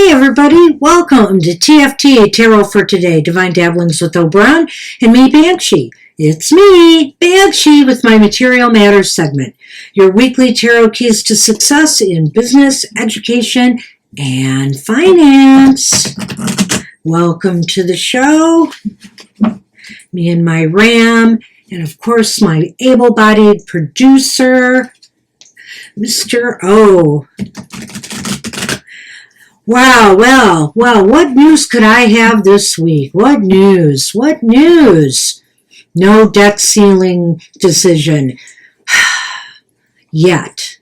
Hey everybody, welcome to TFT Tarot for Today, Divine Dabblings with Oberon, and me, Banshee. It's me, Banshee, with my Material Matters segment, your weekly tarot keys to success in business, education, and finance. Welcome to the show. Me and my Ram, and of course my able-bodied producer, Mr. O. Wow, well, what news could I have this week? What news? No debt ceiling decision. Yet.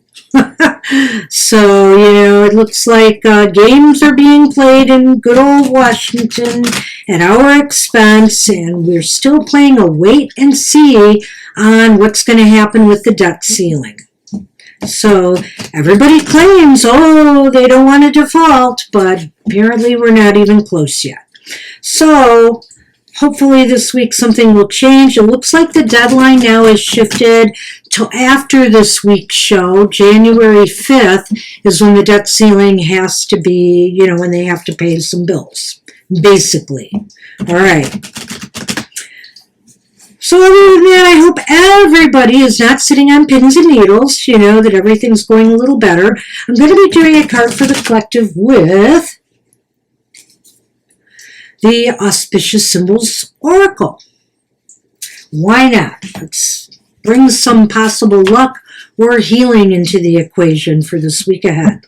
So, it looks like games are being played in good old Washington at our expense, and we're still playing a wait and see on what's going to happen with the debt ceiling. So everybody claims, they don't want to default, but apparently we're not even close yet. So hopefully this week something will change. It looks like the deadline now is shifted till after this week's show. January 5th is when the debt ceiling has to be, when they have to pay some bills, basically. All right. So other than that, I hope everybody is not sitting on pins and needles, that everything's going a little better. I'm going to be doing a card for the collective with the Auspicious Symbols Oracle. Why not? Let's bring some possible luck or healing into the equation for this week ahead.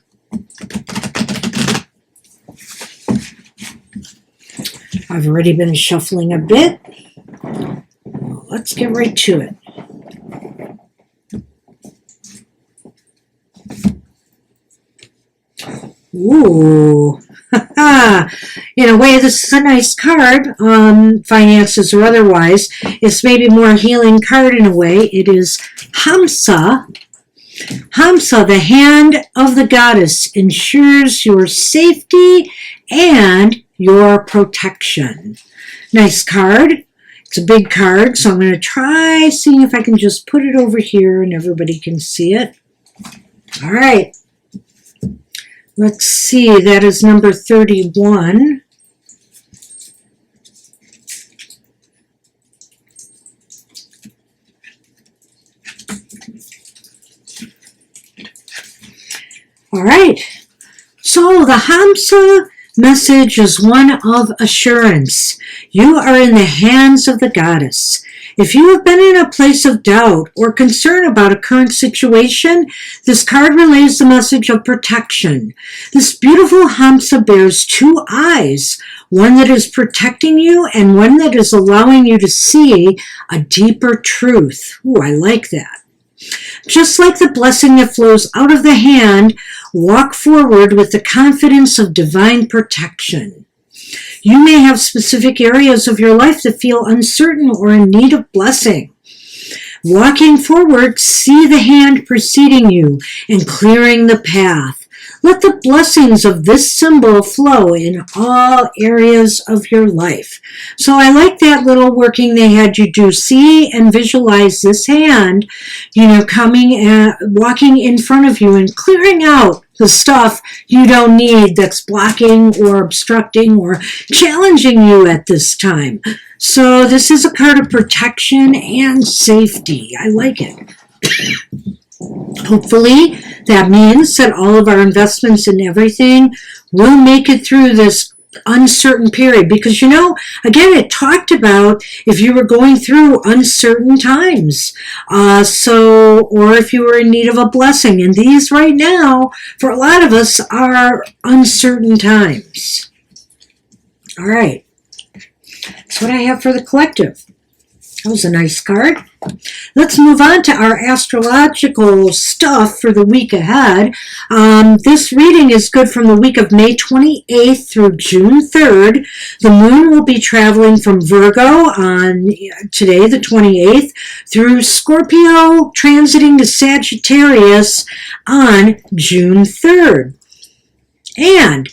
I've already been shuffling a bit. Let's get right to it. Ooh, in a way, this is a nice card, finances or otherwise. It's maybe more a healing card in a way. It is Hamsa. Hamsa, the hand of the goddess, ensures your safety and your protection. Nice card. It's a big card, so I'm going to try seeing if I can just put it over here and everybody can see it. All right. Let's see. That is number 31. All right. So the Hamsa message is one of assurance. You are in the hands of the goddess. If you have been in a place of doubt or concern about a current situation, this card relays the message of protection. This beautiful Hamsa bears two eyes, one that is protecting you and one that is allowing you to see a deeper truth. Ooh, I like that. Just like the blessing that flows out of the hand, walk forward with the confidence of divine protection. You may have specific areas of your life that feel uncertain or in need of blessing. Walking forward, see the hand preceding you and clearing the path. Let the blessings of this symbol flow in all areas of your life. So I like that little working they had you do. See and visualize this hand, coming and walking in front of you and clearing out the stuff you don't need that's blocking or obstructing or challenging you at this time. So this is a card of protection and safety. I like it. Hopefully, that means that all of our investments and everything will make it through this uncertain period. Because, again, it talked about if you were going through uncertain times. Or if you were in need of a blessing. And these right now, for a lot of us, are uncertain times. All right. That's what I have for the collective. That was a nice card. Let's move on to our astrological stuff for the week ahead. This reading is good from the week of May 28th through June 3rd. The moon will be traveling from Virgo on today, the 28th, through Scorpio, transiting to Sagittarius on June 3rd. And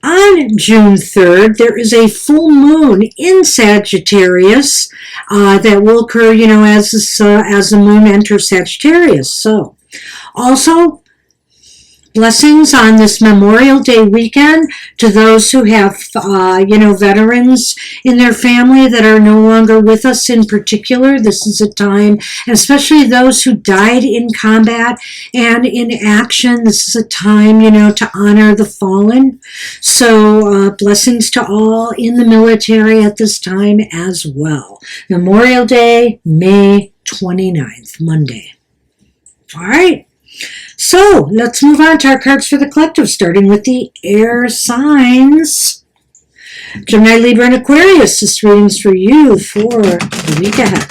on June 3rd, there is a full moon in Sagittarius that will occur, as the moon enters Sagittarius. So, also, Blessings on this Memorial Day weekend to those who have, veterans in their family that are no longer with us in particular. This is a time, and especially those who died in combat and in action, this is a time, to honor the fallen. So blessings to all in the military at this time as well. Memorial Day, May 29th, Monday. All right. So let's move on to our cards for the collective, starting with the air signs. Gemini, Libra, and Aquarius. This reading's for you for the week ahead.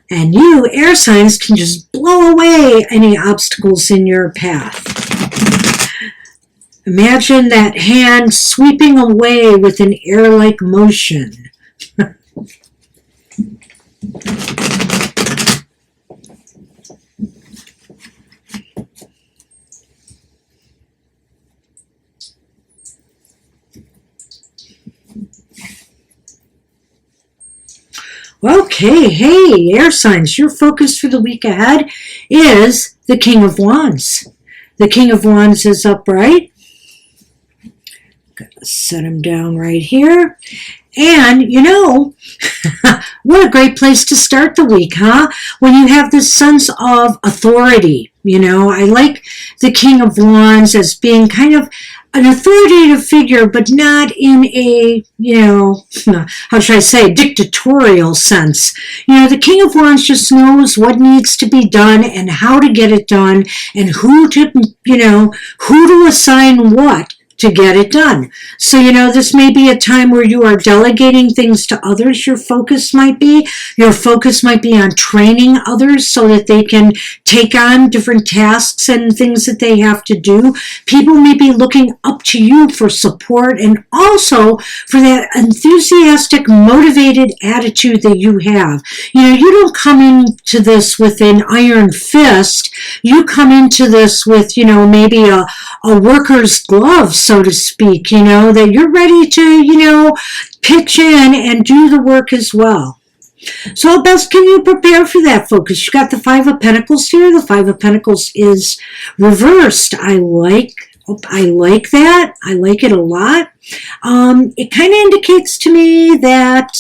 And you, air signs, can just blow away any obstacles in your path. Imagine that hand sweeping away with an air-like motion. Okay, hey, air signs, your focus for the week ahead is the King of Wands. The King of Wands is upright. Gonna set him down right here. And, what a great place to start the week, huh? When you have this sense of authority. I like the King of Wands as being kind of an authoritative figure, but not in a, how should I say, dictatorial sense. The King of Wands just knows what needs to be done and how to get it done and who to assign what to get it done. So, this may be a time where you are delegating things to others. Your focus might be on training others so that they can take on different tasks and things that they have to do. People may be looking up to you for support and also for that enthusiastic, motivated attitude that you have. You don't come into this with an iron fist. You come into this with, maybe a worker's glove, so to speak, that you're ready to, pitch in and do the work as well. So how best can you prepare for that focus? You got the Five of Pentacles here. The Five of Pentacles is reversed. I like that. I like it a lot. It kind of indicates to me that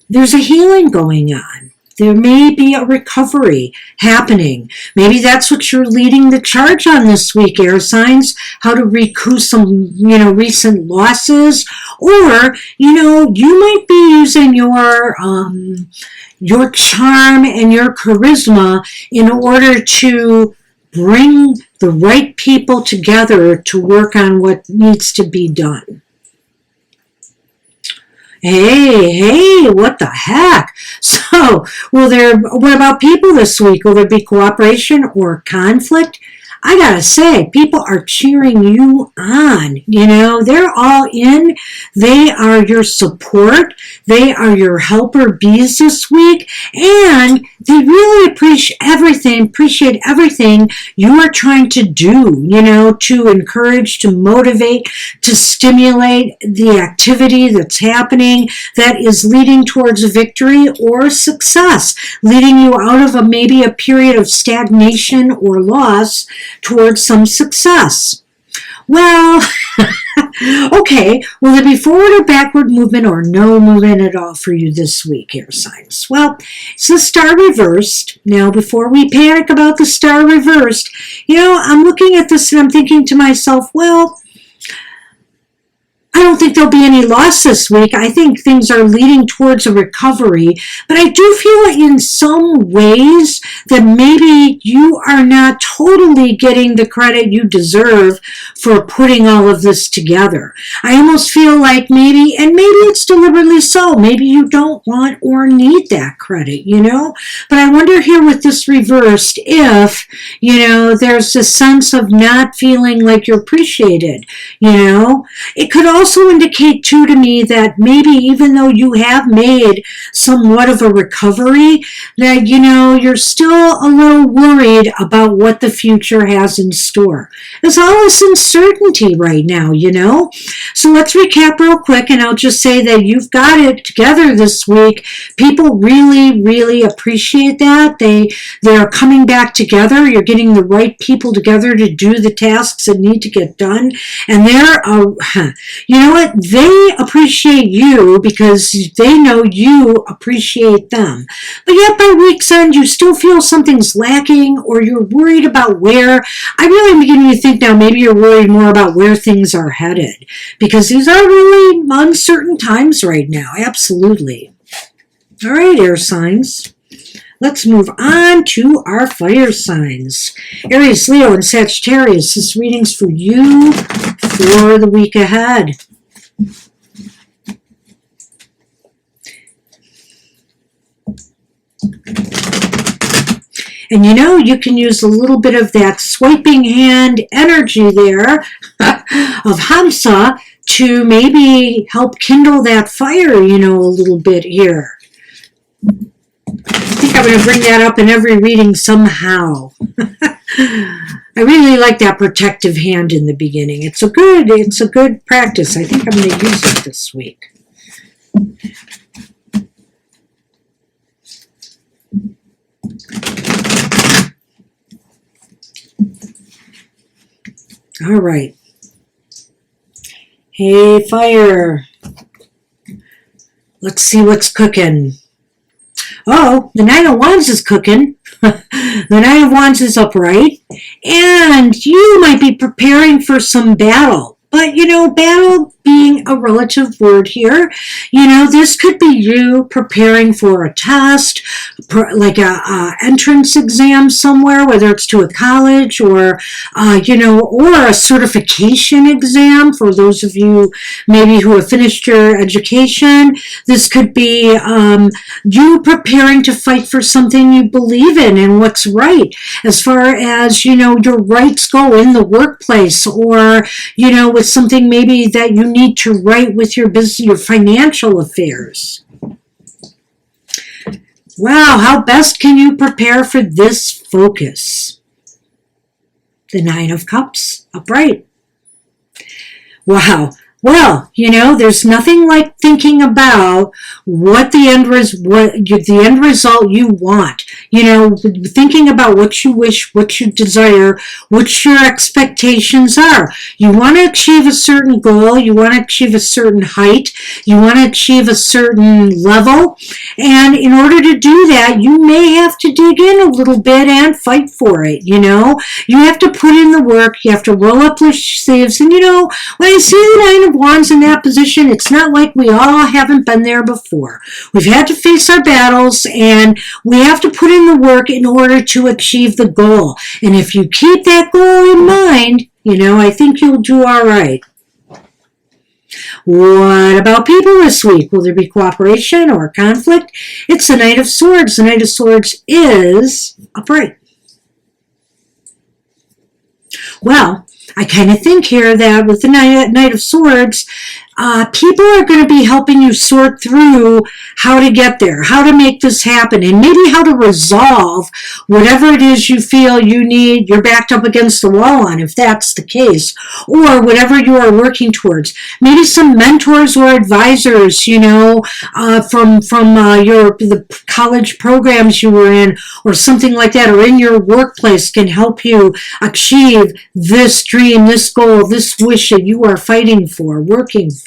there's a healing going on. There may be a recovery happening. Maybe that's what you're leading the charge on this week, air signs, how to recoup some, recent losses. Or, you might be using your charm and your charisma in order to bring the right people together to work on what needs to be done. Hey, what the heck? So, what about people this week? Will there be cooperation or conflict? I gotta say, people are cheering you on. They're all in. They are your support. They are your helper bees this week. And they really appreciate everything you are trying to do, to encourage, to motivate, to stimulate the activity that's happening that is leading towards victory or success, leading you out of maybe a period of stagnation or loss towards some success. Well, okay, will there be forward or backward movement or no movement at all for you this week, air signs? Well, it's the star reversed. Now, before we panic about the star reversed, I'm looking at this and I'm thinking to myself, well, I don't think there'll be any loss this week. I think things are leading towards a recovery. But I do feel like in some ways that maybe you are not totally getting the credit you deserve for putting all of this together. I almost feel like maybe it's deliberately so, go. Maybe you don't want or need that credit, But I wonder here with this reversed if, there's a sense of not feeling like you're appreciated, It could also indicate, too, to me that maybe even though you have made somewhat of a recovery, that, you're still a little worried about what the future has in store. There's all this uncertainty right now, So let's recap real quick, and I'll just say that you've got it together this week. People really, really appreciate that. They're coming back together. You're getting the right people together to do the tasks that need to get done. And you know what? They appreciate you because they know you appreciate them. But yet by week's end, you still feel something's lacking, or you're worried about where. I really am beginning to think now maybe you're worried more about where things are headed, because these are really uncertain times right now. Absolutely. All right, air signs. Let's move on to our fire signs. Aries, Leo, and Sagittarius. This reading's for you for the week ahead. And you can use a little bit of that swiping hand energy there of Hamsa to maybe help kindle that fire, a little bit here. I think I'm going to bring that up in every reading somehow. I really like that protective hand in the beginning. It's a good practice. I think I'm going to use it this week. All right. Hey, fire. Let's see what's cooking. Oh, the Nine of Wands is cooking. The Nine of Wands is upright. And you might be preparing for some battle. But, battle being a relative word here, this could be you preparing for a test, like a entrance exam somewhere, whether it's to a college or, or a certification exam for those of you maybe who have finished your education. This could be you preparing to fight for something you believe in and what's right, as far as, your rights go in the workplace, or, with something maybe that you need to right with your business, your financial affairs. Wow, how best can you prepare for this focus? The Nine of Cups, upright. Wow. Well, there's nothing like thinking about what the end result you want. Thinking about what you wish, what you desire, what your expectations are. You want to achieve a certain goal. You want to achieve a certain height. You want to achieve a certain level. And in order to do that, you may have to dig in a little bit and fight for it. You have to put in the work. You have to roll up your sleeves. And when I see the Nine of Wands in that position, it's not like we all haven't been there before. We've had to face our battles, and we have to put in the work in order to achieve the goal. And if you keep that goal in mind, I think you'll do all right. What about people this week? Will there be cooperation or conflict? It's the Knight of Swords. The Knight of Swords is upright. Well, I kind of think here that with the Knight of Swords, people are going to be helping you sort through how to get there, how to make this happen, and maybe how to resolve whatever it is you feel you need, you're backed up against the wall on, if that's the case, or whatever you are working towards. Maybe some mentors or advisors, from the college programs you were in, or something like that, or in your workplace, can help you achieve this dream, this goal, this wish that you are fighting for, working for.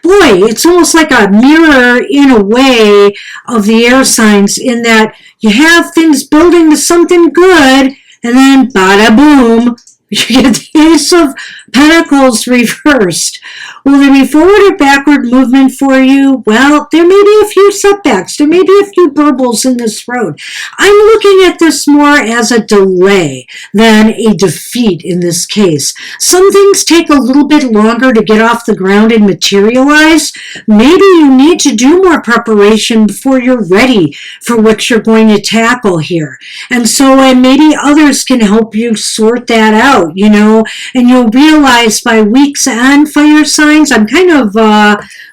Boy, it's almost like a mirror in a way of the air signs, in that you have things building to something good, and then bada boom, you get the Ace of Pentacles reversed. Will there be forward or backward movement for you? Well, there may be a few setbacks. There may be a few burbles in this road. I'm looking at this more as a delay than a defeat in this case. Some things take a little bit longer to get off the ground and materialize. Maybe you need to do more preparation before you're ready for what you're going to tackle here. And so maybe others can help you sort that out, and you'll realize by week's end, fire signs, I'm kind of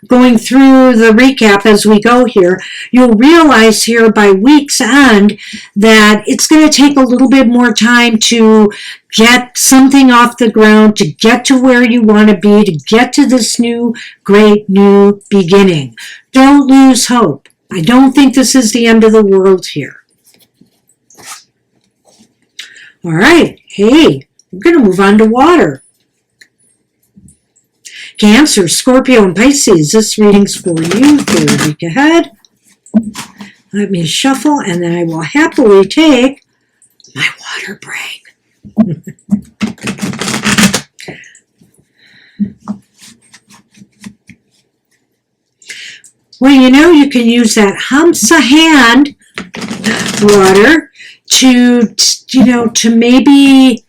going through the recap as we go here, you'll realize here by week's end that it's going to take a little bit more time to get something off the ground, to get to where you want to be, to get to this new, great new beginning. Don't lose hope. I don't think this is the end of the world here. All right. Hey, we're going to move on to water. Cancer, Scorpio, and Pisces. This reading's for you for the week ahead. Let me shuffle, and then I will happily take my water break. Well, you can use that Hamsa hand water to maybe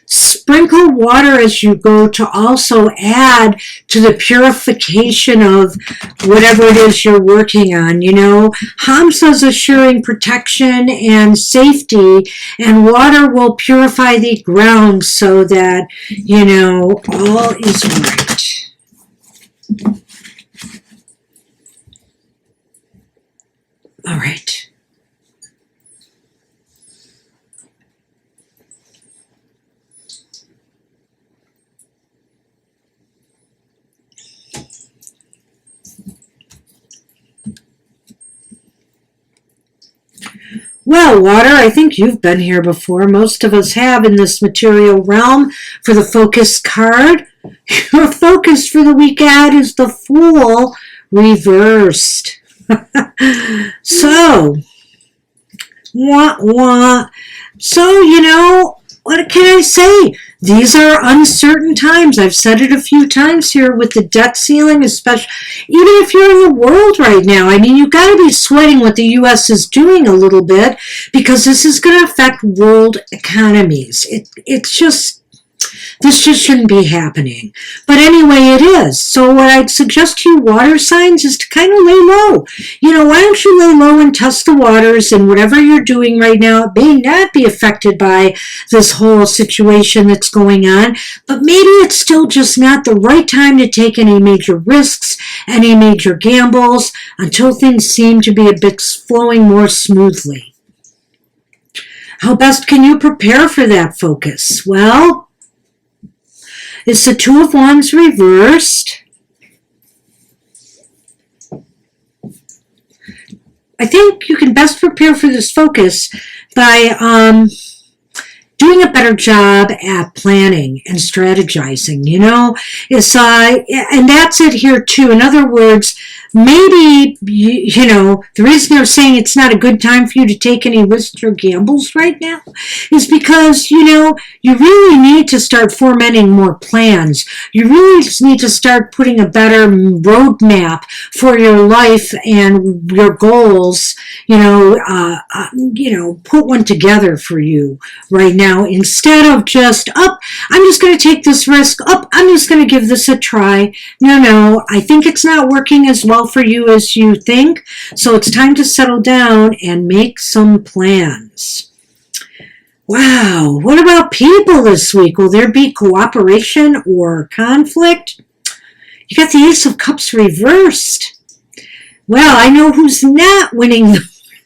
sprinkle water as you go to also add to the purification of whatever it is you're working on. Hamsa is assuring protection and safety, and water will purify the ground so that, all is right. All right. Well, water, I think you've been here before. Most of us have in this material realm. For the focus card, your focus for the week ahead is the Fool reversed. So, what can I say? These are uncertain times. I've said it a few times here with the debt ceiling, especially even if you're in the world right now. You've got to be sweating what the U.S. is doing a little bit, because this is going to affect world economies. This just shouldn't be happening. But anyway, it is. So what I'd suggest to you, water signs, is to kind of lay low. Why don't you lay low and test the waters, and whatever you're doing right now, it may not be affected by this whole situation that's going on, but maybe it's still just not the right time to take any major risks, any major gambles, until things seem to be a bit flowing more smoothly. How best can you prepare for that focus? Well, it's the Two of Wands reversed. I think you can best prepare for this focus by doing a better job at planning and strategizing. And that's it here too. In other words, maybe, the reason they're saying it's not a good time for you to take any risks or gambles right now is because, you really need to start fomenting more plans. You really just need to start putting a better roadmap for your life and your goals, put one together for you right now, instead of just, I'm just going to take this risk, I'm just going to give this a try. No, I think it's not working as well for you as you think, so it's time to settle down and make some plans. Wow, what about people this week? Will there be cooperation or conflict? You got the Ace of Cups reversed. Well, I know who's not winning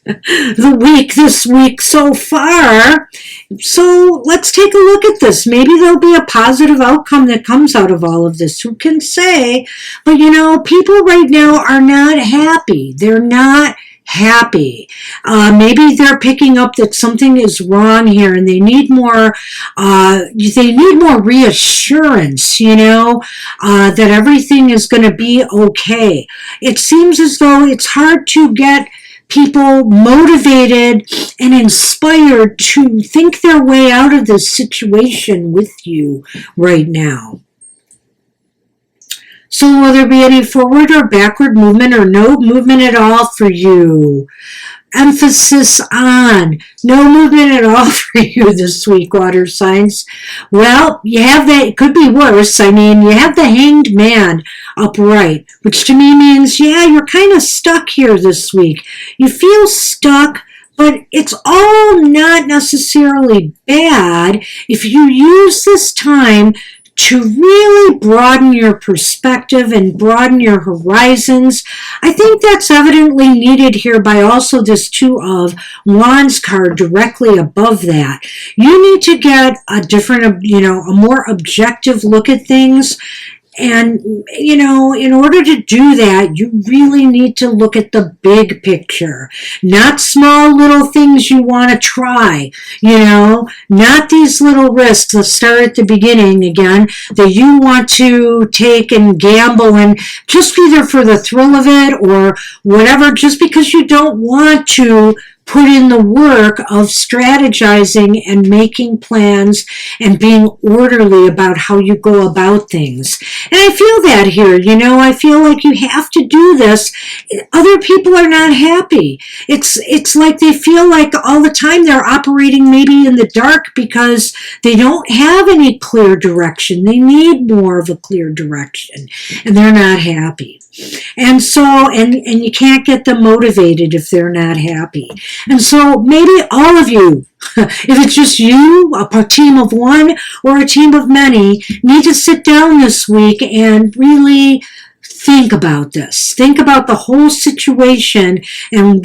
the week this week so far. So let's take a look at this. Maybe there'll be a positive outcome that comes out of all of this. Who can say? But people right now are not happy. They're not happy. Maybe they're picking up that something is wrong here, and they need more. They need more reassurance. That everything is going to be okay. It seems as though it's hard to get people motivated and inspired to think their way out of this situation with you right now. So will there be any forward or backward movement or no movement at all for you? Emphasis on no movement at all for you this week, water signs. Well, you have that. It could be worse. I mean, you have the Hanged Man upright, which to me means, yeah, you're kind of stuck here this week. You feel stuck, but it's all not necessarily bad if you use this time to really broaden your perspective and broaden your horizons. I think that's evidently needed here by also this Two of Wands card directly above that. You need to get a different, a more objective look at things. And, in order to do that, you really need to look at the big picture, not small little things you want to try, not these little risks. Let's start at the beginning again, that you want to take and gamble and just either for the thrill of it or whatever, just because you don't want to put in the work of strategizing and making plans and being orderly about how you go about things. And I feel that here, I feel like you have to do this. Other people are not happy. It's like they feel like all the time they're operating maybe in the dark because they don't have any clear direction. They need more of a clear direction and they're not happy. And so, and you can't get them motivated if they're not happy. And so maybe all of you, if it's just you, a team of one or a team of many, need to sit down this week and really think about this. Think about the whole situation and,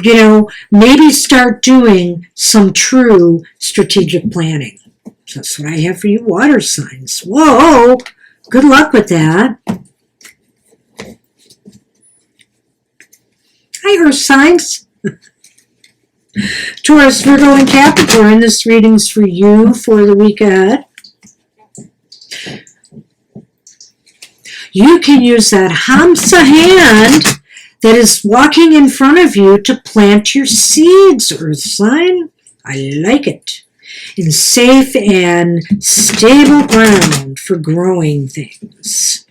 maybe start doing some true strategic planning. So that's what I have for you water signs. Whoa! Good luck with that. Hi, Earth signs. Taurus, Virgo, and Capricorn, this reading's for you for the week ahead. You can use that Hamsa hand that is walking in front of you to plant your seeds, Earth sign. I like it. In safe and stable ground for growing things.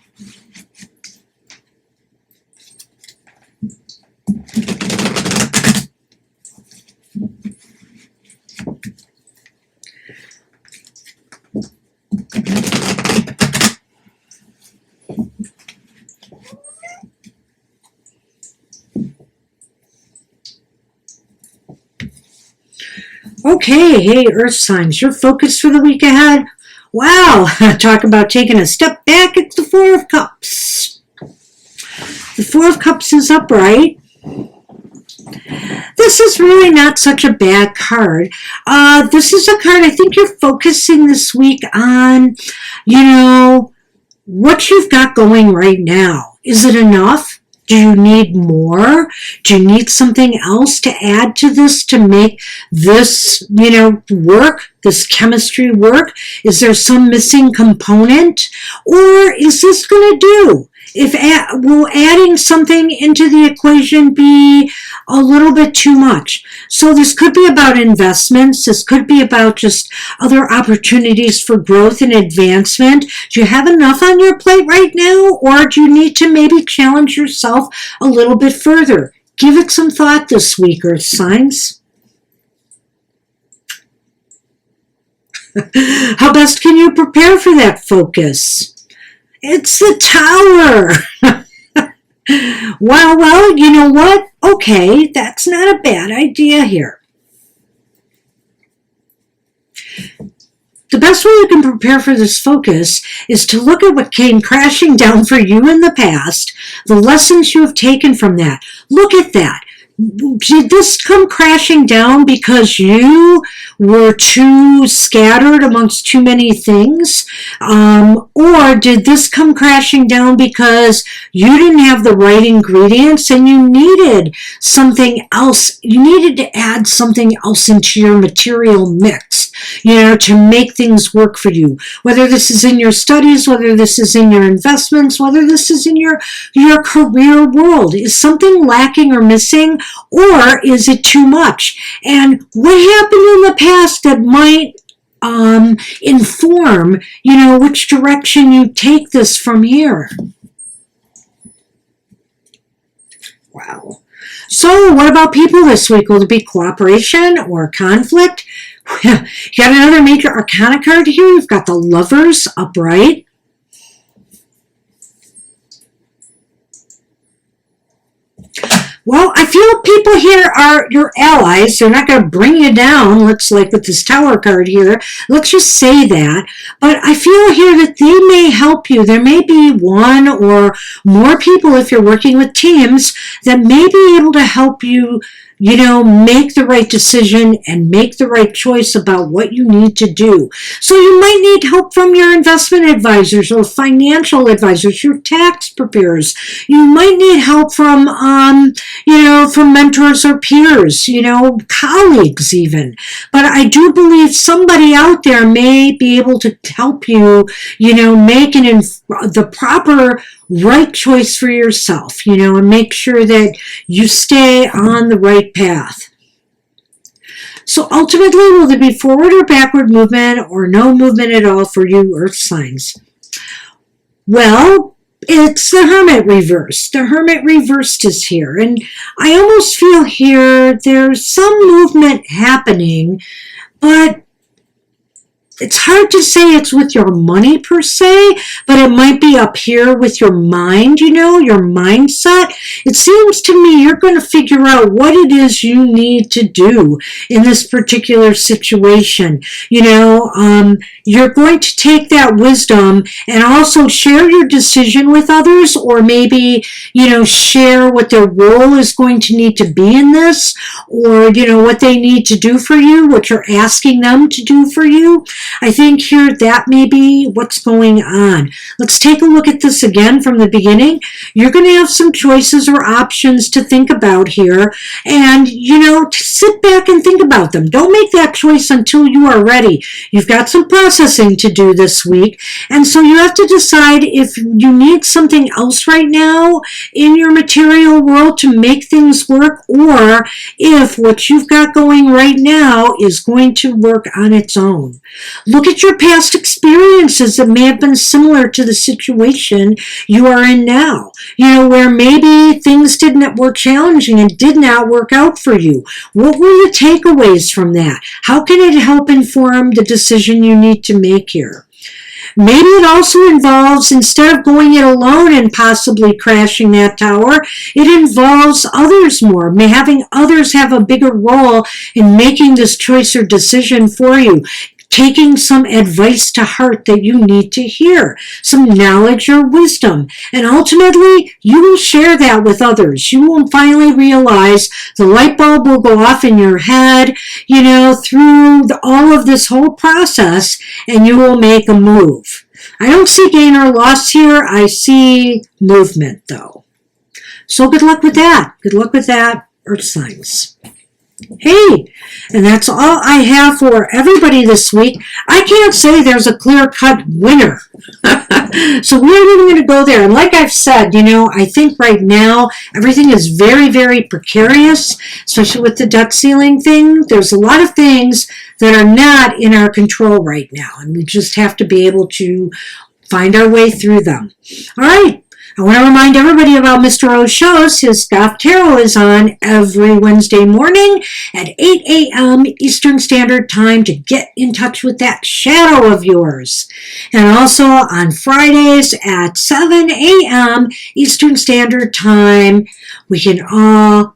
Okay, hey, Earth signs, your focus for the week ahead. Wow, talk about taking a step back. It's the Four of Cups. The Four of Cups is upright. This is really not such a bad card. This is a card I think you're focusing this week on, what you've got going right now. Is it enough? Do you need more? Do you need something else to add to this to make this, work, this chemistry work? Is there some missing component? Or is this going to do? Will adding something into the equation be a little bit too much? So this could be about investments. This could be about just other opportunities for growth and advancement. Do you have enough on your plate right now? Or do you need to maybe challenge yourself a little bit further? Give it some thought this week, Earth signs. How best can you prepare for that focus? It's the Tower. Well, you know what? Okay, that's not a bad idea here. The best way you can prepare for this focus is to look at what came crashing down for you in the past, the lessons you have taken from that. Look at that. Did this come crashing down because you were too scattered amongst too many things? Or did this come crashing down because you didn't have the right ingredients and you needed something else? You needed to add something else into your material mix. to make things work for you. Whether this is in your studies, whether this is in your investments, whether this is in your career world. Is something lacking or missing, or is it too much? And what happened in the past that might inform, which direction you take this from here? Wow. So what about people this week? Will it be cooperation or conflict? You got another major arcana card here. You've got the Lovers upright. Well, I feel people here are your allies. They're not going to bring you down. Let's, like with this Tower card here, let's just say that. But I feel here that they may help you. There may be one or more people, if you're working with teams, that may be able to help you, make the right decision and make the right choice about what you need to do. So you might need help from your investment advisors or financial advisors, your tax preparers. You might need help from, from mentors or peers, colleagues even. But I do believe somebody out there may be able to help you, make the proper right choice for yourself, and make sure that you stay on the right path. So ultimately, will there be forward or backward movement or no movement at all for you earth signs? Well, it's the Hermit reversed. The Hermit reversed is here. And I almost feel here there's some movement happening, but it's hard to say it's with your money per se, but it might be up here with your mind, your mindset. It seems to me you're going to figure out what it is you need to do in this particular situation. You're going to take that wisdom and also share your decision with others, or maybe, share what their role is going to need to be in this, or, what they need to do for you, what you're asking them to do for you. I think here that may be what's going on. Let's take a look at this again from the beginning. You're going to have some choices or options to think about here, and, to sit back and think about them. Don't make that choice until you are ready. You've got some processing to do this week, and so you have to decide if you need something else right now in your material world to make things work, or if what you've got going right now is going to work on its own. Look at your past experiences that may have been similar to the situation you are in now. Where maybe things were challenging and did not work out for you. What were the takeaways from that? How can it help inform the decision you need to make here? Maybe it also involves, instead of going it alone and possibly crashing that tower, it involves others more, having others have a bigger role in making this choice or decision for you. Taking some advice to heart that you need to hear, some knowledge or wisdom. And ultimately, you will share that with others. You will finally realize the light bulb will go off in your head, through all of this whole process, and you will make a move. I don't see gain or loss here. I see movement, though. So good luck with that. Good luck with that, Earth signs. Hey, and that's all I have for everybody this week. I can't say there's a clear-cut winner. So we're not even going to go there. And like I've said, I think right now everything is very, very precarious, especially with the debt ceiling thing. There's a lot of things that are not in our control right now, and we just have to be able to find our way through them. All right. I want to remind everybody about Mr. O's shows. His Goth Tarot is on every Wednesday morning at 8 a.m. Eastern Standard Time to get in touch with that shadow of yours. And also on Fridays at 7 a.m. Eastern Standard Time, we can all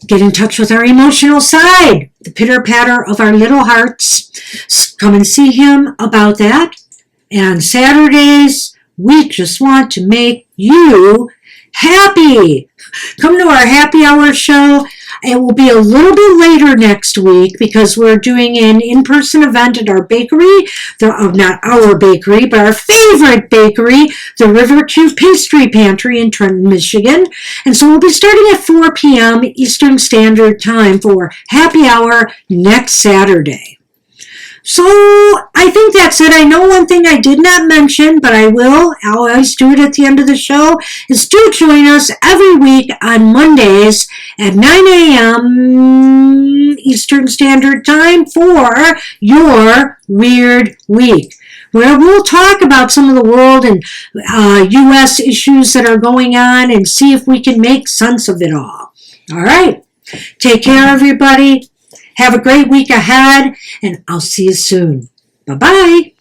get in touch with our emotional side, the pitter-patter of our little hearts. Come and see him about that. And on Saturdays, we just want to make you happy. Come to our happy hour show. It will be a little bit later next week because we're doing an in-person event at our bakery. Not our bakery, but our favorite bakery, the River Cube Pastry Pantry in Trenton, Michigan. And so we'll be starting at 4 p.m. Eastern Standard Time for happy hour next Saturday. So I think that's it. I know one thing I did not mention, but I will. I'll always do it at the end of the show, is do join us every week on Mondays at 9 a.m. Eastern Standard Time for your Weird Week, where we'll talk about some of the world and U.S. issues that are going on and see if we can make sense of it all. All right. Take care, everybody. Have a great week ahead, and I'll see you soon. Bye-bye.